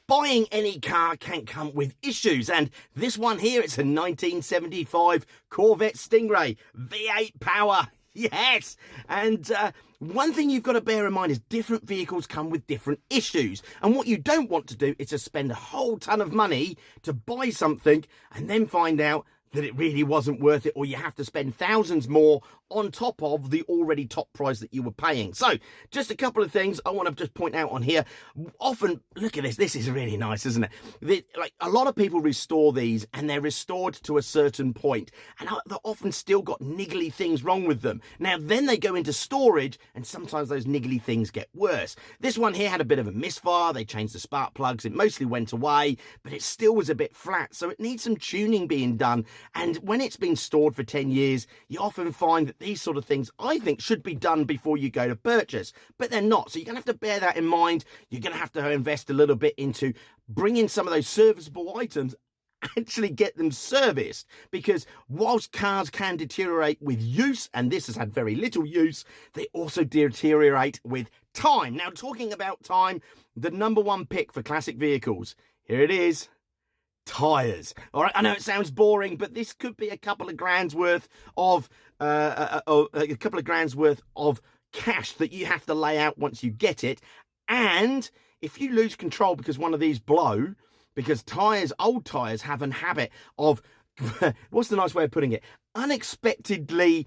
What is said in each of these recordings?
Buying any car can come with issues, and this one here, it's a 1975 Corvette Stingray, V8 power. Yes, and one thing you've got to bear in mind is different vehicles come with different issues, and what you don't want to do is to spend a whole ton of money to buy something and then find out that it really wasn't worth it, or you have to spend thousands more on top of the already top price that you were paying. So just a couple of things I want to just point out on here. Often, look at this is really nice, isn't it? Like a lot of people restore these and they're restored to a certain point, and they're often still got niggly things wrong with them. Now then they go into storage and sometimes those niggly things get worse. This one here had a bit of a misfire. They changed the spark plugs, it mostly went away, but it still was a bit flat, so it needs some tuning being done. And when it's been stored for 10 years, you often find that these sort of things, I think, should be done before you go to purchase, but they're not. So you're going to have to bear that in mind. You're going to have to invest a little bit into bringing some of those serviceable items, actually get them serviced, because whilst cars can deteriorate with use, and this has had very little use, they also deteriorate with time. Now, talking about time, the number one pick for classic vehicles, here it is. Tyres. All right, I know it sounds boring, but this could be a couple of grand's worth of cash that you have to lay out once you get it. And if you lose control because one of these blow, because old tyres have a habit of what's the nice way of putting it? Unexpectedly,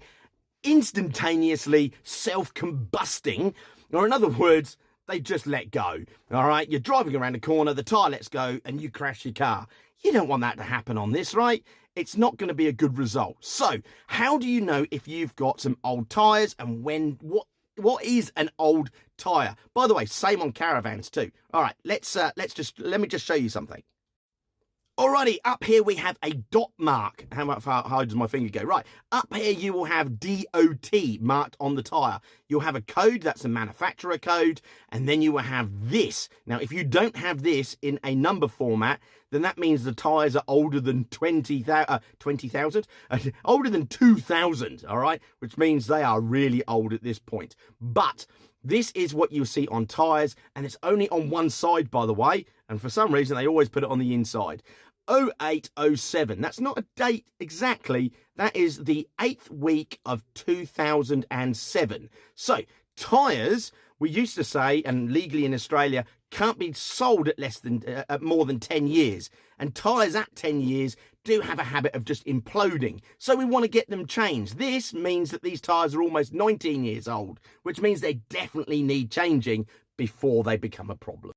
instantaneously self-combusting, or in other words, they just let go. All right, you're driving around a corner, the tyre lets go, and you crash your car. You don't want that to happen on this, right? It's not going to be a good result. So how do you know if you've got some old tyres, and what is an old tyre? By the way, same on caravans too. All right, let me just show you something. Alrighty, up here we have a dot mark. How far high does my finger go? Right, up here you will have DOT marked on the tyre. You'll have a code, that's a manufacturer code, and then you will have this. Now, if you don't have this in a number format, then that means the tyres are older than 20,000, older than 2,000, all right? Which means they are really old at this point. But this is what you'll see on tyres, and it's only on one side, by the way, and for some reason they always put it on the inside. 0807, that's not a date exactly, that is the 8th week of 2007. So, tyres, we used to say, and legally in Australia, can't be sold at more than 10 years. And tyres at 10 years do have a habit of just imploding. So we want to get them changed. This means that these tyres are almost 19 years old, which means they definitely need changing before they become a problem.